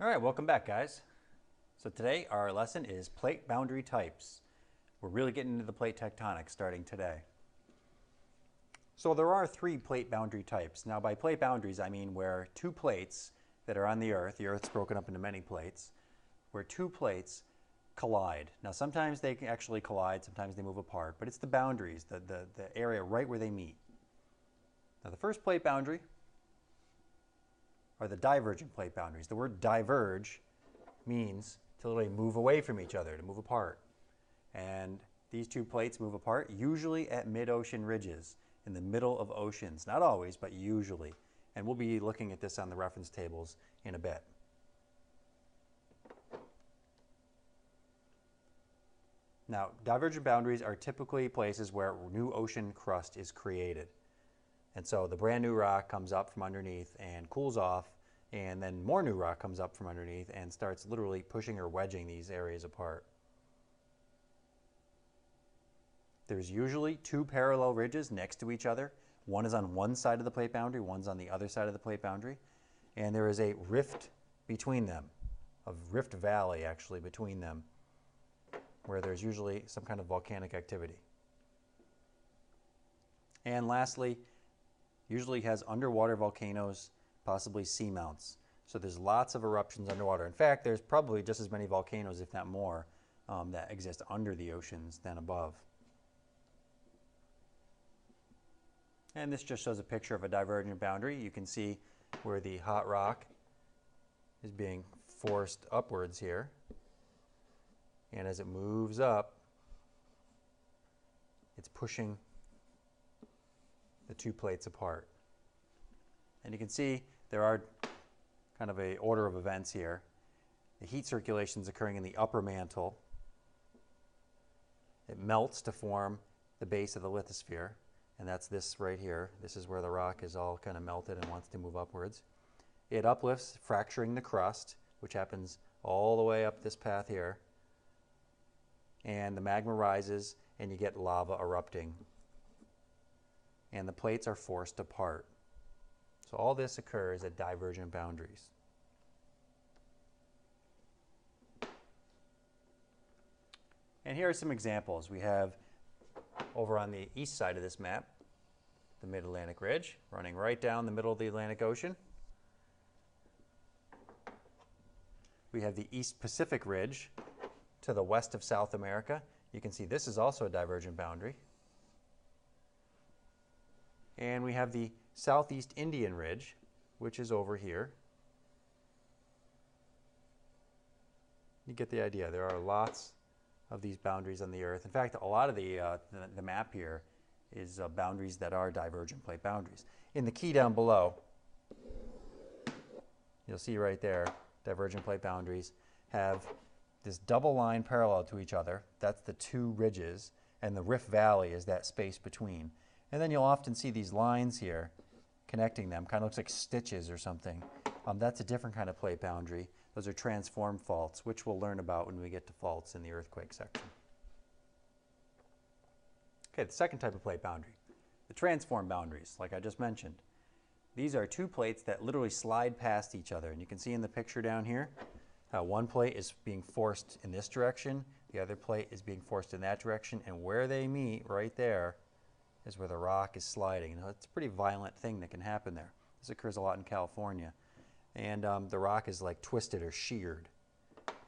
All right, welcome back, guys. So today our lesson is plate boundary types. We're really getting into the plate tectonics starting today. So there are three plate boundary types. Now by plate boundaries, I mean where two plates that are on the Earth's broken up into many plates, where two plates collide. Now sometimes they can actually collide, sometimes they move apart, but it's the boundaries, the area right where they meet. Now the first plate boundary are the divergent plate boundaries. The word diverge means to literally move away from each other, to move apart. And these two plates move apart, usually at mid-ocean ridges, in the middle of oceans. Not always, but usually. And we'll be looking at this on the reference tables in a bit. Now, divergent boundaries are typically places where new ocean crust is created. And so the brand new rock comes up from underneath and cools off, and then more new rock comes up from underneath and starts literally pushing or wedging these areas apart. There's usually two parallel ridges next to each other. One is on one side of the plate boundary, one's on the other side of the plate boundary, and there is a rift between them, a rift valley actually between them, where there's usually some kind of volcanic activity. And lastly, usually has underwater volcanoes, possibly seamounts. So there's lots of eruptions underwater. In fact, there's probably just as many volcanoes, if not more, that exist under the oceans than above. And this just shows a picture of a divergent boundary. You can see where the hot rock is being forced upwards here. And as it moves up, it's pushing the two plates apart. And you can see there are kind of a order of events here. The heat circulation is occurring in the upper mantle. It melts to form the base of the lithosphere, and that's this right here. This is where the rock is all kind of melted and wants to move upwards. It uplifts, fracturing the crust, which happens all the way up this path here. And the magma rises, and you get lava erupting. And the plates are forced apart. So all this occurs at divergent boundaries. And here are some examples. We have over on the east side of this map, the Mid-Atlantic Ridge, running right down the middle of the Atlantic Ocean. We have the East Pacific Ridge to the west of South America. You can see this is also a divergent boundary. And we have the Southeast Indian Ridge, which is over here. You get the idea. There are lots of these boundaries on the Earth. In fact, a lot of the map here is boundaries that are divergent plate boundaries. In the key down below, you'll see right there, divergent plate boundaries have this double line parallel to each other. That's the two ridges, and the Rift Valley is that space between. And then you'll often see these lines here connecting them. Kind of looks like stitches or something. That's a different kind of plate boundary. Those are transform faults, which we'll learn about when we get to faults in the earthquake section. Okay, the second type of plate boundary, the transform boundaries, like I just mentioned. These are two plates that literally slide past each other. And you can see in the picture down here how one plate is being forced in this direction, the other plate is being forced in that direction, and where they meet right there is where the rock is sliding. You know, it's a pretty violent thing that can happen there. This occurs a lot in California. And the rock is like twisted or sheared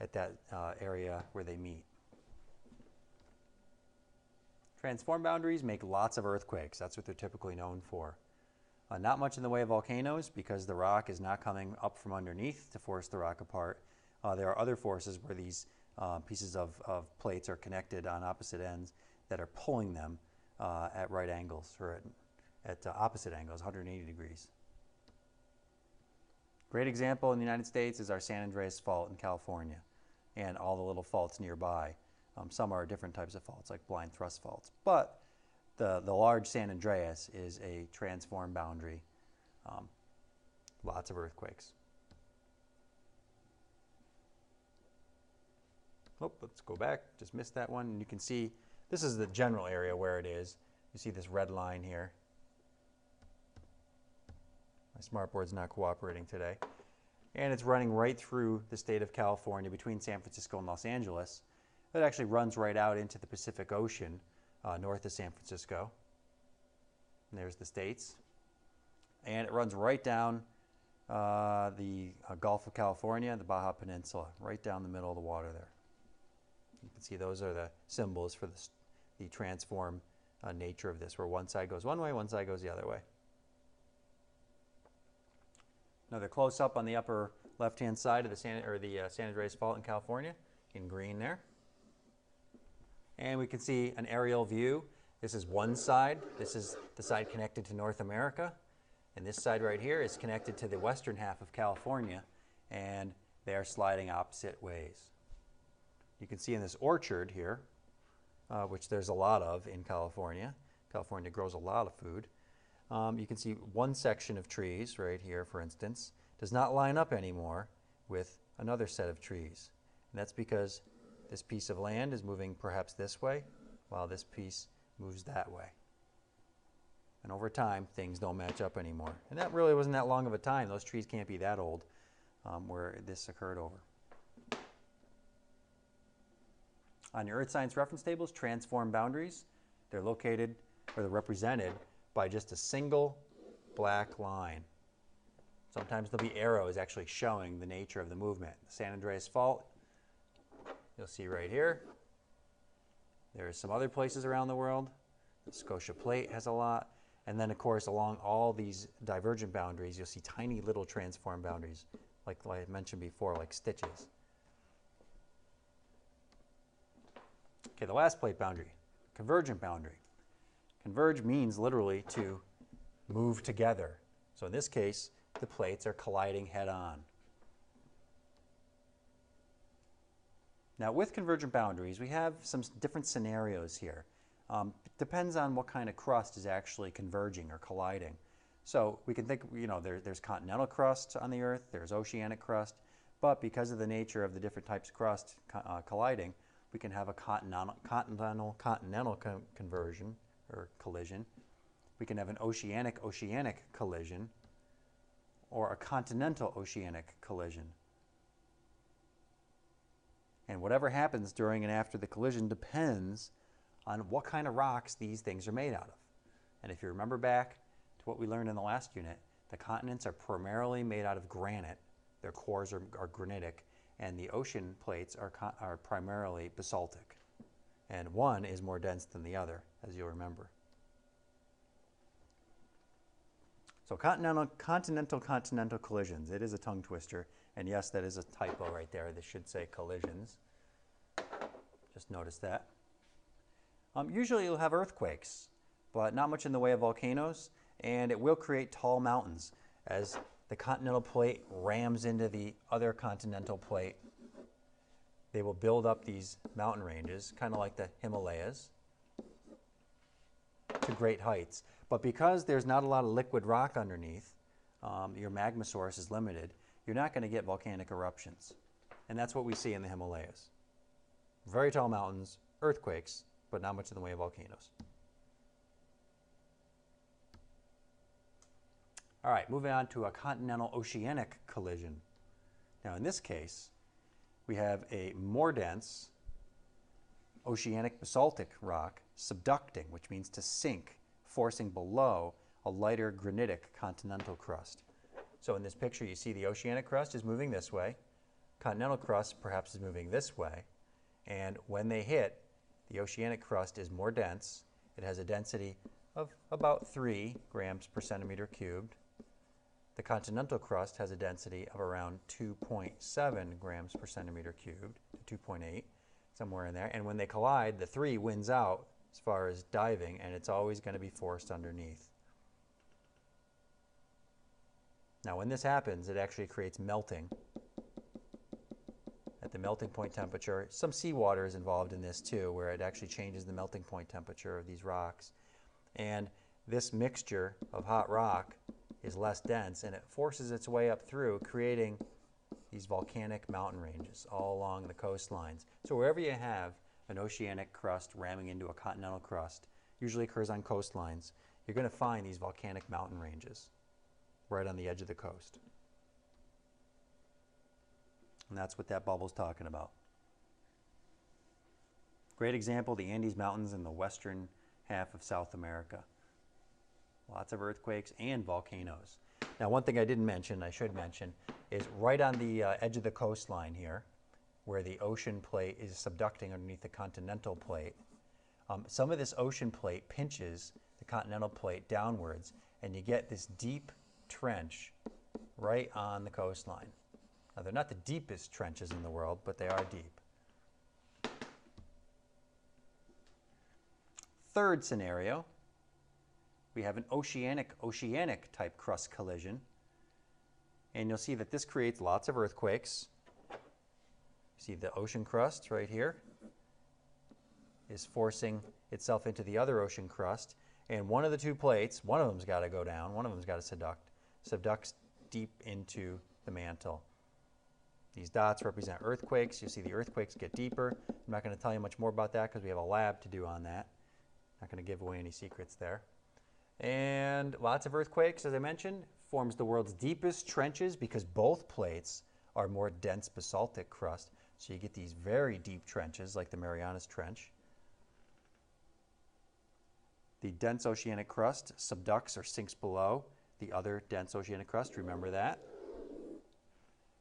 at that area where they meet. Transform boundaries make lots of earthquakes. That's what they're typically known for. Not much in the way of volcanoes because the rock is not coming up from underneath to force the rock apart. There are other forces where these pieces of plates are connected on opposite ends that are pulling them at right angles or at opposite angles, 180 degrees. Great example in the United States is our San Andreas Fault in California and all the little faults nearby. Some are different types of faults like blind thrust faults, but the large San Andreas is a transform boundary. Lots of earthquakes. Oh, let's go back, just missed that one. And you can see this is the general area where it is. You see this red line here. My smartboard's not cooperating today. and it's running right through the state of California between San Francisco and Los Angeles. It actually runs right out into the Pacific Ocean north of San Francisco. And there's the states. And it runs right down the Gulf of California, the Baja Peninsula, right down the middle of the water there. You can see those are the symbols for the transform nature of this, where one side goes one way, one side goes the other way. Another close-up on the upper left-hand side of the San Andreas Fault in California, in green there. And we can see an aerial view. This is one side. This is the side connected to North America. And this side right here is connected to the western half of California, and they are sliding opposite ways. You can see in this orchard here, which there's a lot of in California. California grows a lot of food. You can see one section of trees right here, for instance, does not line up anymore with another set of trees. And that's because this piece of land is moving perhaps this way, while this piece moves that way. And over time, things don't match up anymore. And that really wasn't that long of a time. Those trees can't be that old where this occurred over. On your Earth Science Reference Tables, transform boundaries, they're located, or they're represented by just a single black line. Sometimes there'll be arrows actually showing the nature of the movement. The San Andreas Fault, you'll see right here. There's some other places around the world. The Scotia Plate has a lot. And then, of course, along all these divergent boundaries, you'll see tiny little transform boundaries, like I mentioned before, like stitches. Okay, the last plate boundary, convergent boundary. Converge means literally to move together. So in this case, the plates are colliding head-on. Now, with convergent boundaries, we have some different scenarios here. Depends on what kind of crust is actually converging or colliding. So we can think, there's continental crust on the Earth, there's oceanic crust, but because of the nature of the different types of crust colliding, we can have a continental conversion or collision. We can have an oceanic collision, or a continental oceanic collision. And whatever happens during and after the collision depends on what kind of rocks these things are made out of. And if you remember back to what we learned in the last unit, the continents are primarily made out of granite. Their cores are granitic, and the ocean plates are primarily basaltic. And one is more dense than the other, as you'll remember. So continental collisions. It is a tongue twister, and yes, that is a typo right there. This should say collisions. Just notice that. Usually you'll have earthquakes, but not much in the way of volcanoes, and it will create tall mountains as the continental plate rams into the other continental plate. They will build up these mountain ranges, kind of like the Himalayas, to great heights. But because there's not a lot of liquid rock underneath, your magma source is limited, you're not going to get volcanic eruptions. And that's what we see in the Himalayas. Very tall mountains, earthquakes, but not much in the way of volcanoes. All right, moving on to a continental oceanic collision. Now in this case, we have a more dense oceanic basaltic rock subducting, which means to sink, forcing below a lighter granitic continental crust. So in this picture, you see the oceanic crust is moving this way, continental crust perhaps is moving this way, and when they hit, the oceanic crust is more dense. It has a density of about 3 grams per centimeter cubed. The continental crust has a density of around 2.7 grams per centimeter cubed, 2.8, somewhere in there. And when they collide, the 3 wins out as far as diving, and it's always going to be forced underneath. Now, when this happens, it actually creates melting. At the melting point temperature, some seawater is involved in this too, where it actually changes the melting point temperature of these rocks. And this mixture of hot rock is less dense, and it forces its way up through, creating these volcanic mountain ranges all along the coastlines. So wherever you have an oceanic crust ramming into a continental crust, usually occurs on coastlines, you're going to find these volcanic mountain ranges right on the edge of the coast. And that's what that bubble's talking about. Great example, the Andes Mountains in the western half of South America. Lots of earthquakes and volcanoes. Now, one thing I didn't mention, I should mention, is right on the edge of the coastline here, where the ocean plate is subducting underneath the continental plate. Some of this ocean plate pinches the continental plate downwards, and you get this deep trench right on the coastline. Now, they're not the deepest trenches in the world, but they are deep. Third scenario, we have an oceanic type crust collision. And you'll see that this creates lots of earthquakes. You see the ocean crust right here is forcing itself into the other ocean crust. And one of the two plates, one of them's got to go down, one of them's got to subducts deep into the mantle. These dots represent earthquakes. You see the earthquakes get deeper. I'm not going to tell you much more about that because we have a lab to do on that. Not going to give away any secrets there. And lots of earthquakes, as I mentioned, forms the world's deepest trenches because both plates are more dense basaltic crust. So you get these very deep trenches like the Marianas Trench. The dense oceanic crust subducts or sinks below the other dense oceanic crust. Remember that.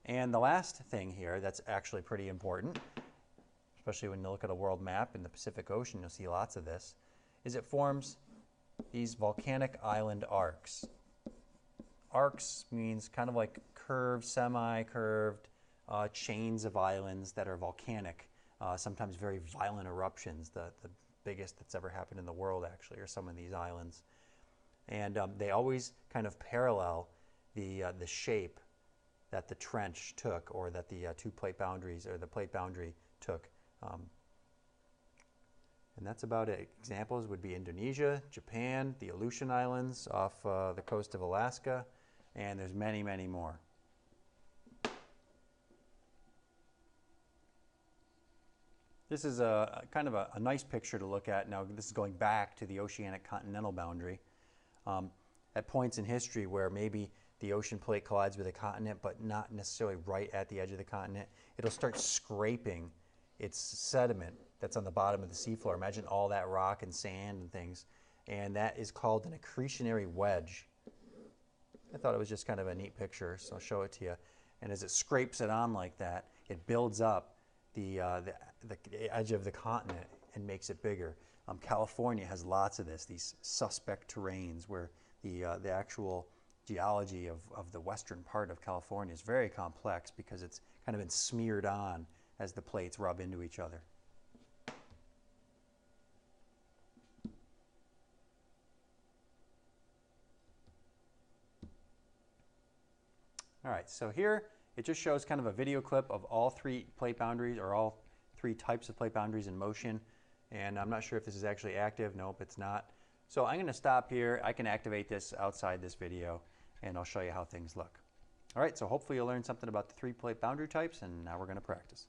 And the last thing here that's actually pretty important, especially when you look at a world map in the Pacific Ocean, you'll see lots of this, is it forms these volcanic island arcs. Arcs means kind of like curved, semi-curved chains of islands that are volcanic, sometimes very violent eruptions. The biggest that's ever happened in the world, actually, are some of these islands. And they always kind of parallel the shape that the trench took, or that the two plate boundaries, or the plate boundary took. And that's about it. Examples would be Indonesia, Japan, the Aleutian Islands off the coast of Alaska, and there's many, many more. This is a kind of a nice picture to look at. Now, this is going back to the oceanic continental boundary. At points in history where maybe the ocean plate collides with a continent, but not necessarily right at the edge of the continent, it'll start scraping its sediment that's on the bottom of the seafloor. Imagine all that rock and sand and things. And that is called an accretionary wedge. I thought it was just kind of a neat picture, so I'll show it to you. And as it scrapes it on like that, it builds up the edge of the continent and makes it bigger. California has lots of this, these suspect terrains where the actual geology of the western part of California is very complex because it's kind of been smeared on as the plates rub into each other. All right, so here it just shows kind of a video clip of all three plate boundaries, or all three types of plate boundaries in motion. And I'm not sure if this is actually active. Nope, it's not. So I'm going to stop here. I can activate this outside this video, and I'll show you how things look. All right, so hopefully you'll learn something about the three plate boundary types, and now we're going to practice.